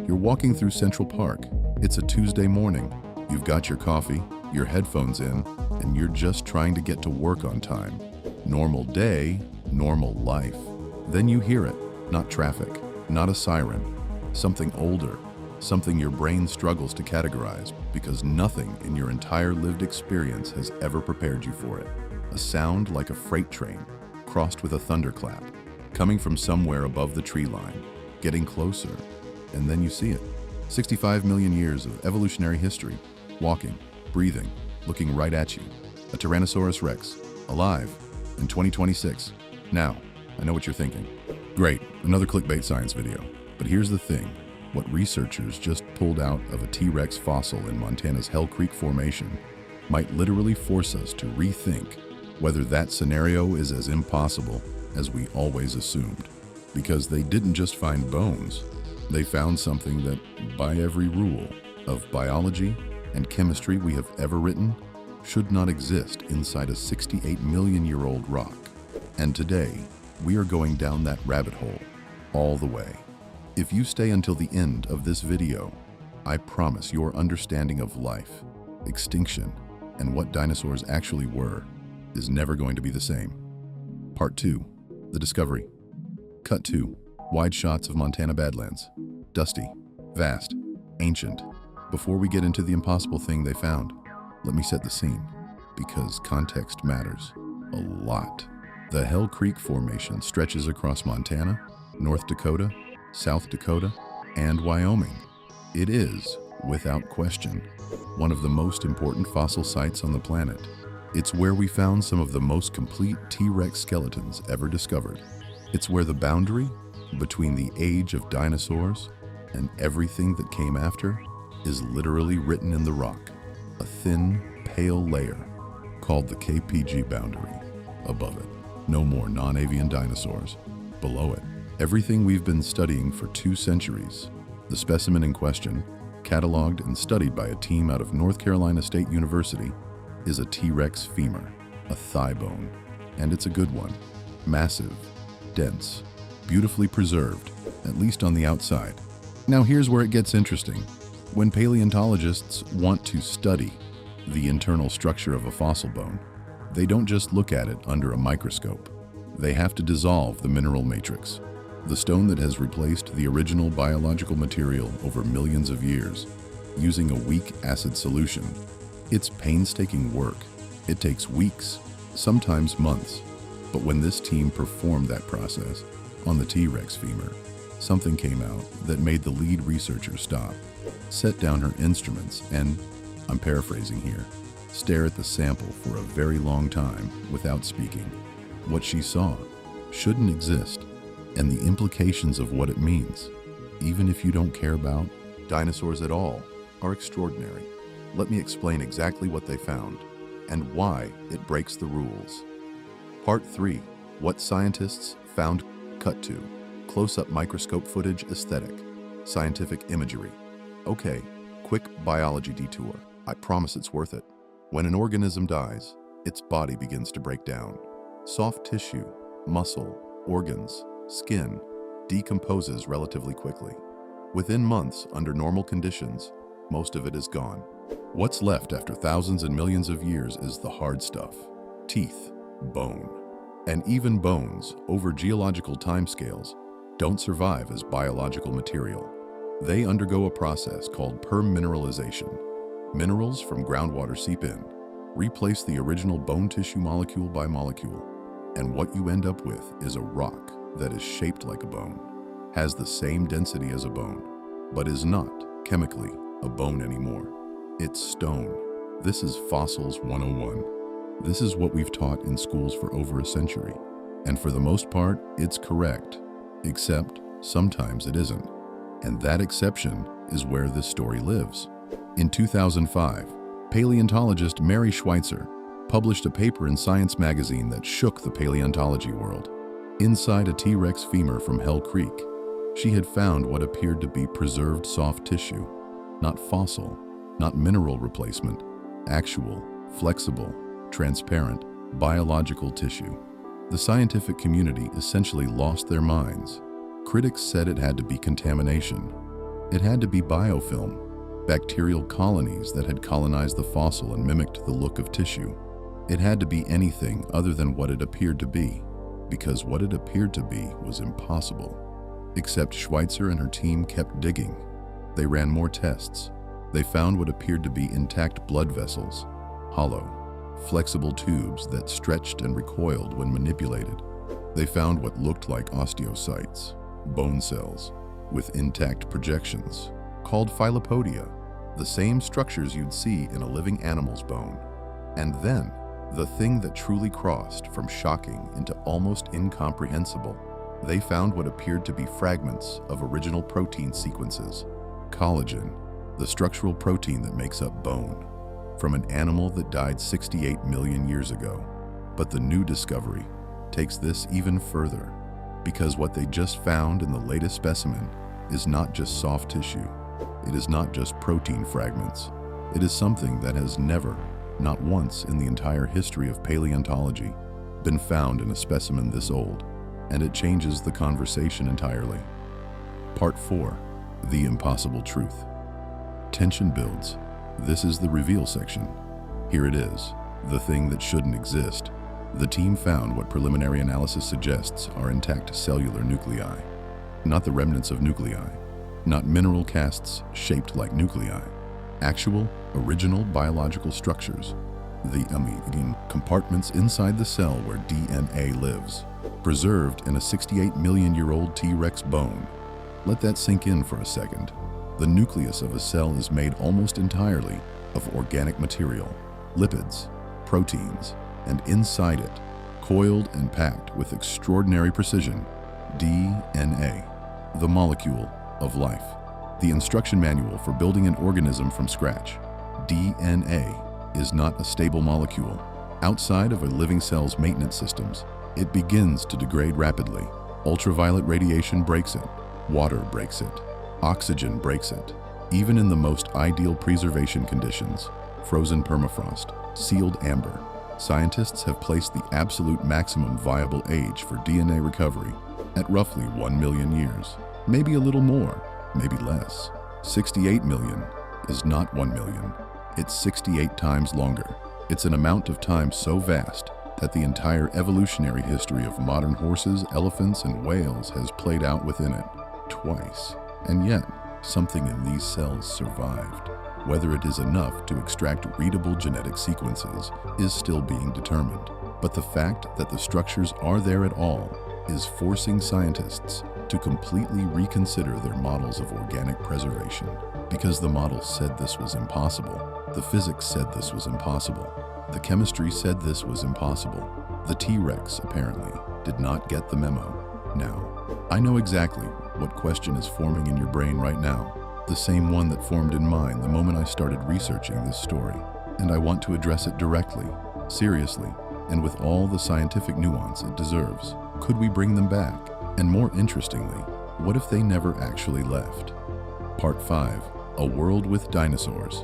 You're walking through Central Park. It's a Tuesday morning. You've got your coffee, your headphones in, and you're just trying to get to work on time. Normal day, normal life. Then you hear it. Not traffic, not a siren. Something older, something your brain struggles to categorize because nothing in your entire lived experience has ever prepared you for it. A sound like a freight train, crossed with a thunderclap, coming from somewhere above the tree line, getting closer, and then you see it. 65 million years of evolutionary history, walking, breathing, looking right at you. A Tyrannosaurus Rex, alive, in 2026. Now, I know what you're thinking. Great, another clickbait science video. But here's the thing. What researchers just pulled out of a T-Rex fossil in Montana's Hell Creek Formation might literally force us to rethink whether that scenario is as impossible as we always assumed. Because they didn't just find bones, they found something that, by every rule of biology and chemistry we have ever written, should not exist inside a 68 million-year-old rock. And today, we are going down that rabbit hole all the way. If you stay until the end of this video, I promise your understanding of life, extinction, and what dinosaurs actually were is never going to be the same. Part 2. The Discovery. Cut 2. Wide shots of Montana Badlands. Dusty, vast, ancient. Before we get into the impossible thing they found, let me set the scene, because context matters a lot. The Hell Creek Formation stretches across Montana, North Dakota, South Dakota, and Wyoming. It is, without question, one of the most important fossil sites on the planet. It's where we found some of the most complete T-Rex skeletons ever discovered. It's where the boundary between the age of dinosaurs and everything that came after is literally written in the rock, a thin, pale layer called the KPG boundary. Above it, no more non-avian dinosaurs. Below it, everything we've been studying for 2 centuries. The specimen in question, cataloged and studied by a team out of North Carolina State University, is a T-Rex femur, a thigh bone, and it's a good one. Massive, dense, beautifully preserved, at least on the outside. Now here's where it gets interesting. When paleontologists want to study the internal structure of a fossil bone, they don't just look at it under a microscope. They have to dissolve the mineral matrix, the stone that has replaced the original biological material over millions of years, using a weak acid solution. It's painstaking work. It takes weeks, sometimes months. But when this team performed that process on the T-Rex femur, something came out that made the lead researcher stop, set down her instruments, and, I'm paraphrasing here, stare at the sample for a very long time without speaking. What she saw shouldn't exist, and the implications of what it means, even if you don't care about dinosaurs at all, are extraordinary. Let me explain exactly what they found and why it breaks the rules. Part 3. What scientists found. Cut 2. Close-up microscope footage aesthetic. Scientific imagery. Okay, quick biology detour. I promise it's worth it. When an organism dies, its body begins to break down. Soft tissue, muscle, organs, skin decomposes relatively quickly. Within months, under normal conditions, most of it is gone. What's left after thousands and millions of years is the hard stuff. Teeth, bone. And even bones, over geological timescales, don't survive as biological material. They undergo a process called permineralization. Minerals from groundwater seep in, replace the original bone tissue molecule by molecule, and what you end up with is a rock that is shaped like a bone, has the same density as a bone, but is not, chemically, a bone anymore. It's stone. This is Fossils 101. This is what we've taught in schools for over a century, and for the most part, it's correct, except sometimes it isn't. And that exception is where this story lives. In 2005, paleontologist Mary Schweitzer published a paper in Science magazine that shook the paleontology world. Inside a T-Rex femur from Hell Creek, she had found what appeared to be preserved soft tissue, not fossil, not mineral replacement, actual, flexible, transparent, biological tissue. The scientific community essentially lost their minds. Critics said it had to be contamination. It had to be biofilm, bacterial colonies that had colonized the fossil and mimicked the look of tissue. It had to be anything other than what it appeared to be, because what it appeared to be was impossible. Except Schweitzer and her team kept digging. They ran more tests. They found what appeared to be intact blood vessels, hollow, flexible tubes that stretched and recoiled when manipulated. They found what looked like osteocytes, bone cells, with intact projections, called filopodia, the same structures you'd see in a living animal's bone. And then, the thing that truly crossed from shocking into almost incomprehensible, they found what appeared to be fragments of original protein sequences, collagen, the structural protein that makes up bone, from an animal that died 68 million years ago. But the new discovery takes this even further, because what they just found in the latest specimen is not just soft tissue. It is not just protein fragments. It is something that has never, not once in the entire history of paleontology, been found in a specimen this old, and it changes the conversation entirely. Part 4. The impossible truth. Tension builds. This is the reveal section. Here it is, the thing that shouldn't exist. The team found what preliminary analysis suggests are intact cellular nuclei. Not the remnants of nuclei. Not mineral casts shaped like nuclei. Actual, original biological structures. The amine compartments inside the cell where DNA lives. Preserved in a 68 million year old T-Rex bone. Let that sink in for a second. The nucleus of a cell is made almost entirely of organic material, lipids, proteins, and inside it, coiled and packed with extraordinary precision, DNA, the molecule of life, the instruction manual for building an organism from scratch. DNA is not a stable molecule. Outside of a living cell's maintenance systems, it begins to degrade rapidly. Ultraviolet radiation breaks it, water breaks it, oxygen breaks it. Even in the most ideal preservation conditions, frozen permafrost, sealed amber, scientists have placed the absolute maximum viable age for DNA recovery at roughly 1 million years. Maybe a little more, maybe less. 68 million is not 1 million. It's 68 times longer. It's an amount of time so vast that the entire evolutionary history of modern horses, elephants, and whales has played out within it, twice. And yet, something in these cells survived. Whether it is enough to extract readable genetic sequences is still being determined. But the fact that the structures are there at all is forcing scientists to completely reconsider their models of organic preservation. Because the models said this was impossible. The physics said this was impossible. The chemistry said this was impossible. The T-Rex, apparently, did not get the memo. Now, I know exactly what question is forming in your brain right now. The same one that formed in mine the moment I started researching this story. And I want to address it directly, seriously, and with all the scientific nuance it deserves. Could we bring them back? And more interestingly, what if they never actually left? Part 5. A World with Dinosaurs.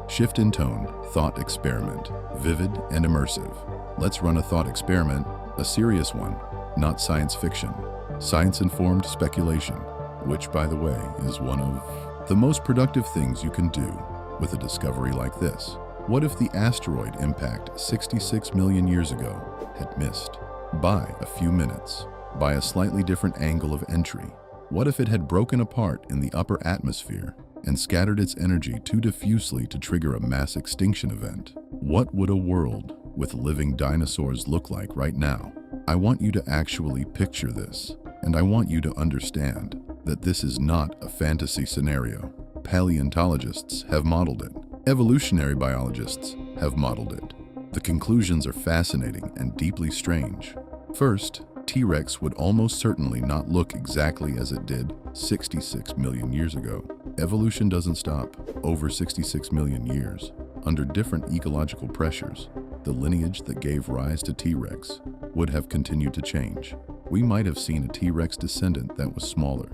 Shift in tone, thought experiment, vivid and immersive. Let's run a thought experiment, a serious one, not science fiction. Science-informed speculation, which, by the way, is one of the most productive things you can do with a discovery like this. What if the asteroid impact 66 million years ago had missed by a few minutes, by a slightly different angle of entry? What if it had broken apart in the upper atmosphere and scattered its energy too diffusely to trigger a mass extinction event? What would a world with living dinosaurs look like right now? I want you to actually picture this, and I want you to understand that this is not a fantasy scenario. Paleontologists have modeled it. Evolutionary biologists have modeled it. The conclusions are fascinating and deeply strange. First, T-Rex would almost certainly not look exactly as it did 66 million years ago. Evolution doesn't stop over 66 million years. Under different ecological pressures, the lineage that gave rise to T-Rex would have continued to change. We might have seen a T-Rex descendant that was smaller,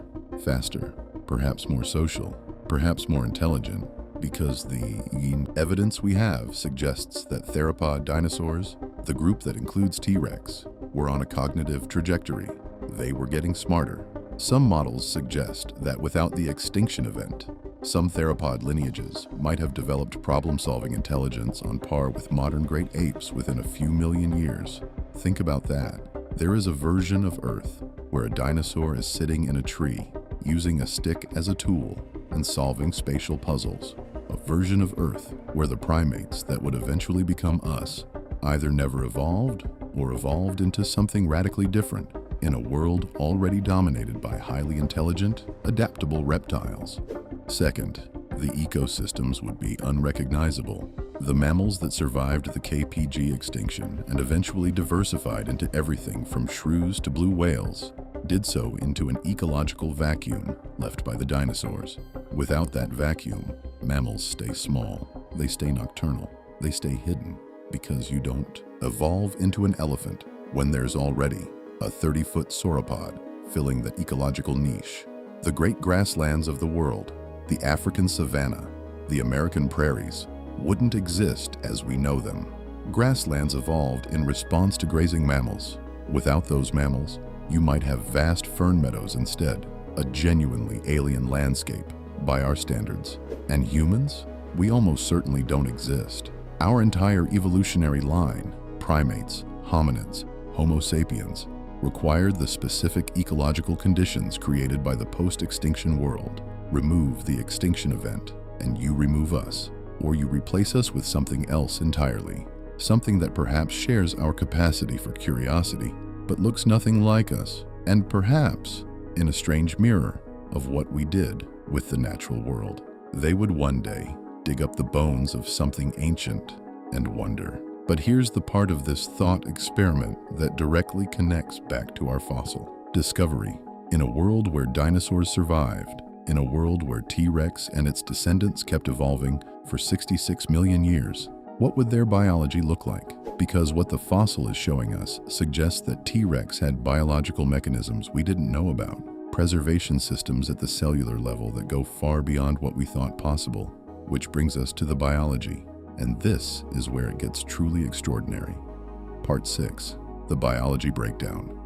faster, perhaps more social, perhaps more intelligent, because the evidence we have suggests that theropod dinosaurs, the group that includes T-Rex, were on a cognitive trajectory. They were getting smarter. Some models suggest that without the extinction event, some theropod lineages might have developed problem-solving intelligence on par with modern great apes within a few million years. Think about that. There is a version of Earth where a dinosaur is sitting in a tree, using a stick as a tool and solving spatial puzzles. A version of Earth where the primates that would eventually become us either never evolved or evolved into something radically different in a world already dominated by highly intelligent, adaptable reptiles. Second, the ecosystems would be unrecognizable. The mammals that survived the KPG extinction and eventually diversified into everything from shrews to blue whales did so into an ecological vacuum left by the dinosaurs. Without that vacuum, mammals stay small, they stay nocturnal, they stay hidden, because you don't evolve into an elephant when there's already a 30-foot sauropod filling the ecological niche. The great grasslands of the world, the African savanna, the American prairies, wouldn't exist as we know them. Grasslands evolved in response to grazing mammals. Without those mammals, you might have vast fern meadows instead, a genuinely alien landscape by our standards. And humans? We almost certainly don't exist. Our entire evolutionary line, primates, hominids, Homo sapiens, required the specific ecological conditions created by the post-extinction world. Remove the extinction event, and you remove us, or you replace us with something else entirely. Something that perhaps shares our capacity for curiosity, but looks nothing like us, and perhaps in a strange mirror of what we did with the natural world. They would one day dig up the bones of something ancient and wonder. But here's the part of this thought experiment that directly connects back to our fossil discovery. In a world where dinosaurs survived, in a world where T-Rex and its descendants kept evolving for 66 million years, what would their biology look like? Because what the fossil is showing us suggests that T-Rex had biological mechanisms we didn't know about, preservation systems at the cellular level that go far beyond what we thought possible, which brings us to the biology. And this is where it gets truly extraordinary. Part 6, the biology breakdown.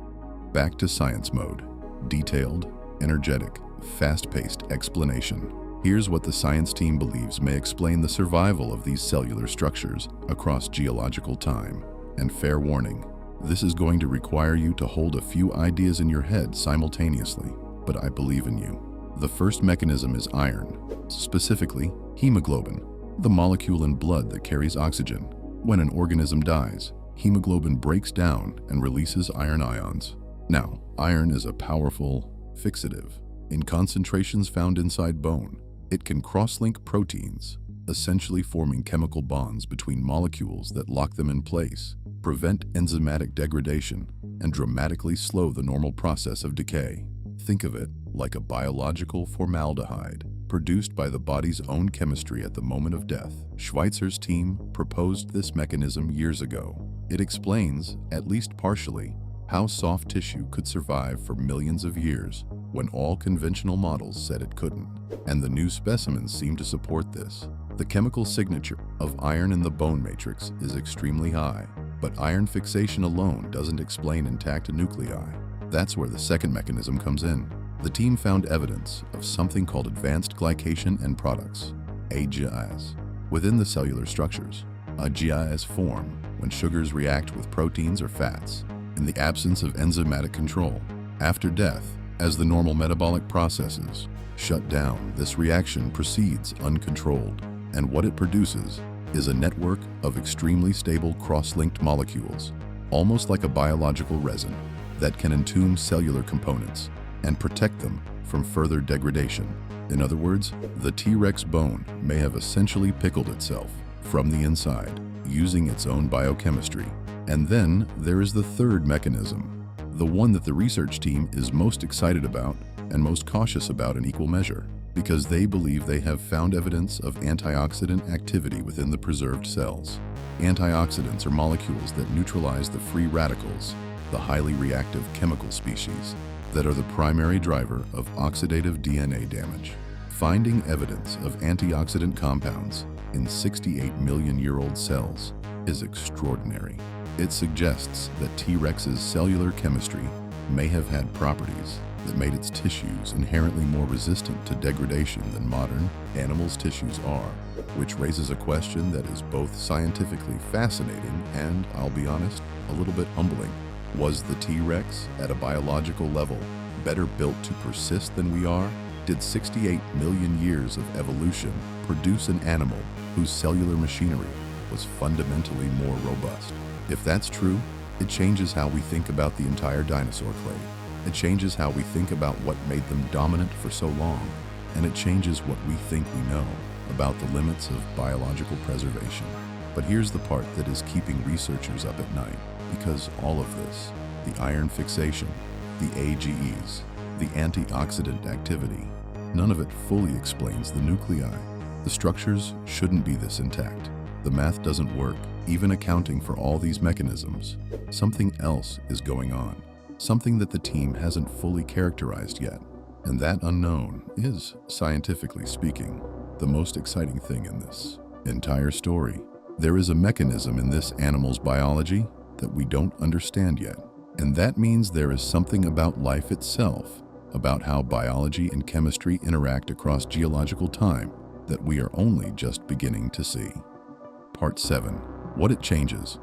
Back to science mode. Detailed, energetic, fast-paced explanation. Here's what the science team believes may explain the survival of these cellular structures across geological time. And fair warning, this is going to require you to hold a few ideas in your head simultaneously, but I believe in you. The first mechanism is iron, specifically hemoglobin, the molecule in blood that carries oxygen. When an organism dies, hemoglobin breaks down and releases iron ions. Now, iron is a powerful fixative. In concentrations found inside bone, it can cross-link proteins, essentially forming chemical bonds between molecules that lock them in place, prevent enzymatic degradation, and dramatically slow the normal process of decay. Think of it like a biological formaldehyde, produced by the body's own chemistry at the moment of death. Schweitzer's team proposed this mechanism years ago. It explains, at least partially, how soft tissue could survive for millions of years when all conventional models said it couldn't. And the new specimens seem to support this. The chemical signature of iron in the bone matrix is extremely high, but iron fixation alone doesn't explain intact nuclei. That's where the second mechanism comes in. The team found evidence of something called advanced glycation end products, AGIs, within the cellular structures. AGIs form when sugars react with proteins or fats in the absence of enzymatic control. After death, as the normal metabolic processes shut down, this reaction proceeds uncontrolled, and what it produces is a network of extremely stable cross-linked molecules, almost like a biological resin, that can entomb cellular components and protect them from further degradation. In other words, the T-Rex bone may have essentially pickled itself from the inside, using its own biochemistry. And then there is the third mechanism, the one that the research team is most excited about and most cautious about in equal measure, because they believe they have found evidence of antioxidant activity within the preserved cells. Antioxidants are molecules that neutralize the free radicals, the highly reactive chemical species that are the primary driver of oxidative DNA damage. Finding evidence of antioxidant compounds in 68-million-year-old cells is extraordinary. It suggests that T-Rex's cellular chemistry may have had properties that made its tissues inherently more resistant to degradation than modern animals' tissues are, which raises a question that is both scientifically fascinating and, I'll be honest, a little bit humbling. Was the T-Rex, at a biological level, better built to persist than we are? Did 68 million years of evolution produce an animal whose cellular machinery was fundamentally more robust? If that's true, it changes how we think about the entire dinosaur clade. It changes how we think about what made them dominant for so long, and it changes what we think we know about the limits of biological preservation. But here's the part that is keeping researchers up at night, because all of this, the iron fixation, the AGEs, the antioxidant activity, none of it fully explains the nuclei. The structures shouldn't be this intact. The math doesn't work, even accounting for all these mechanisms. Something else is going on, something that the team hasn't fully characterized yet. And that unknown is, scientifically speaking, the most exciting thing in this entire story. There is a mechanism in this animal's biology that we don't understand yet. And that means there is something about life itself, about how biology and chemistry interact across geological time, that we are only just beginning to see. Part 7. What it changes.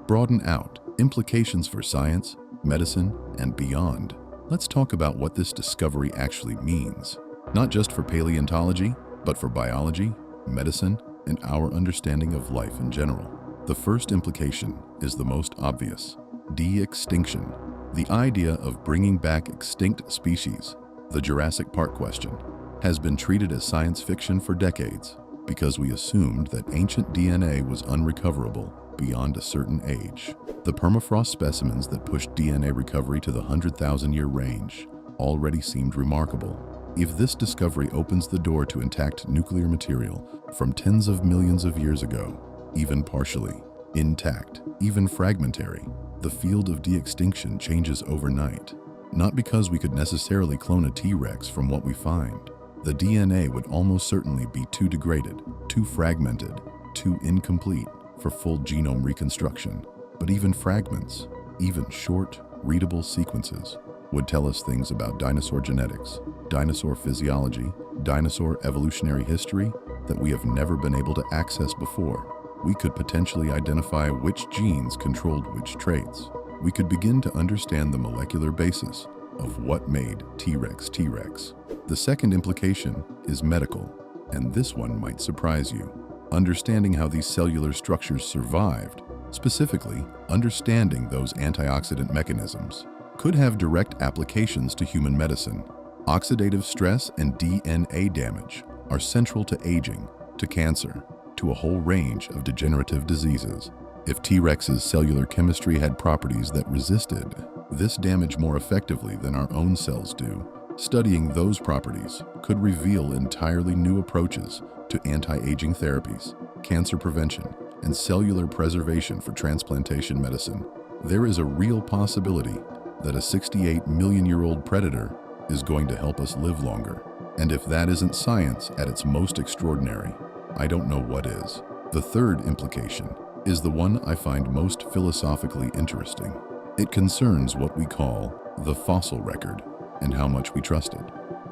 Broaden out. Implications for science, medicine, and beyond. Let's talk about what this discovery actually means, not just for paleontology, but for biology, medicine, and our understanding of life in general. The first implication is the most obvious: de-extinction. The idea of bringing back extinct species, the Jurassic Park question, has been treated as science fiction for decades because we assumed that ancient DNA was unrecoverable beyond a certain age. The permafrost specimens that pushed DNA recovery to the 100,000-year range already seemed remarkable. If this discovery opens the door to intact nuclear material from tens of millions of years ago, even partially intact, even fragmentary, the field of de-extinction changes overnight. Not because we could necessarily clone a T-Rex from what we find. The DNA would almost certainly be too degraded, too fragmented, too incomplete for full genome reconstruction. But even fragments, even short, readable sequences, would tell us things about dinosaur genetics, dinosaur physiology, dinosaur evolutionary history that we have never been able to access before. We could potentially identify which genes controlled which traits. We could begin to understand the molecular basis of what made T-Rex T-Rex. The second implication is medical, and this one might surprise you. Understanding how these cellular structures survived, specifically understanding those antioxidant mechanisms, could have direct applications to human medicine. Oxidative stress and DNA damage are central to aging, to cancer, to a whole range of degenerative diseases. If T-Rex's cellular chemistry had properties that resisted this damage more effectively than our own cells do, studying those properties could reveal entirely new approaches to anti-aging therapies, cancer prevention, and cellular preservation for transplantation medicine. There is a real possibility that a 68 million-year-old predator is going to help us live longer. And if that isn't science at its most extraordinary, I don't know what is. The third implication is the one I find most philosophically interesting. It concerns what we call the fossil record and how much we trust it.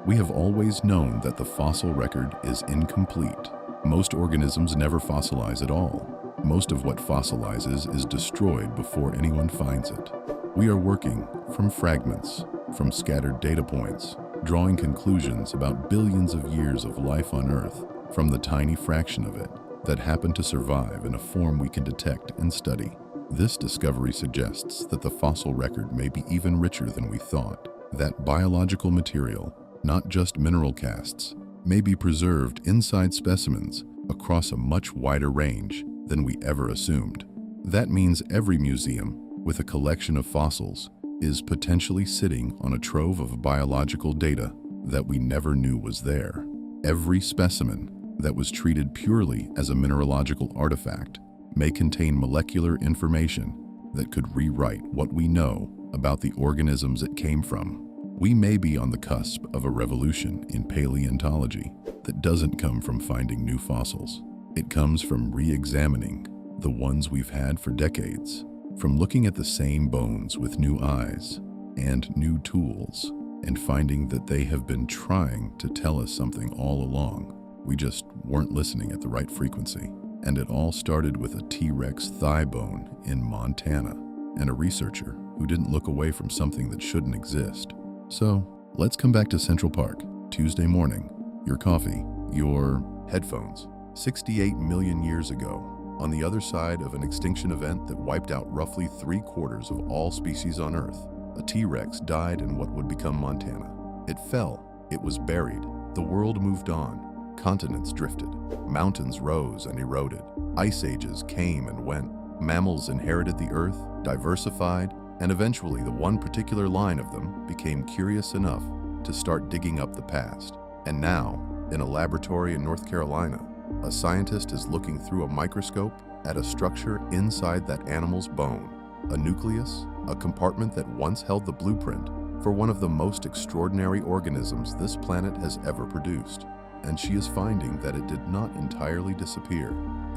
We have always known that the fossil record is incomplete. Most organisms never fossilize at all. Most of what fossilizes is destroyed before anyone finds it. We are working from fragments, from scattered data points, drawing conclusions about billions of years of life on Earth from the tiny fraction of it that happened to survive in a form we can detect and study. This discovery suggests that the fossil record may be even richer than we thought, that biological material, not just mineral casts, may be preserved inside specimens across a much wider range than we ever assumed. That means every museum with a collection of fossils is potentially sitting on a trove of biological data that we never knew was there. Every specimen that was treated purely as a mineralogical artifact may contain molecular information that could rewrite what we know about the organisms it came from. We may be on the cusp of a revolution in paleontology that doesn't come from finding new fossils. It comes from re-examining the ones we've had for decades, from looking at the same bones with new eyes and new tools. and finding that they have been trying to tell us something all along. We just weren't listening at the right frequency. And it all started with a T-Rex thigh bone in Montana and a researcher who didn't look away from something that shouldn't exist. So let's come back to Central Park, Tuesday morning. Your coffee, your headphones. 68 million years ago, on the other side of an extinction event that wiped out roughly 3/4 of all species on Earth, a T-Rex died in what would become Montana. It fell, it was buried, the world moved on. Continents drifted, mountains rose and eroded, ice ages came and went, mammals inherited the earth, diversified, and eventually the one particular line of them became curious enough to start digging up the past. And now, in a laboratory in North Carolina, a scientist is looking through a microscope at a structure inside that animal's bone, a nucleus, a compartment that once held the blueprint for one of the most extraordinary organisms this planet has ever produced. And she is finding that it did not entirely disappear.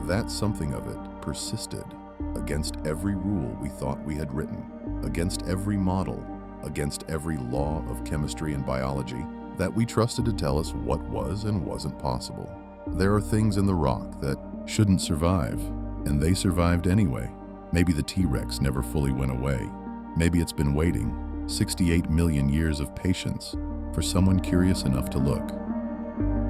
That something of it persisted against every rule we thought we had written, against every model, against every law of chemistry and biology that we trusted to tell us what was and wasn't possible. There are things in the rock that shouldn't survive, and they survived anyway. Maybe the T-Rex never fully went away. Maybe it's been waiting 68 million years of patience for someone curious enough to look.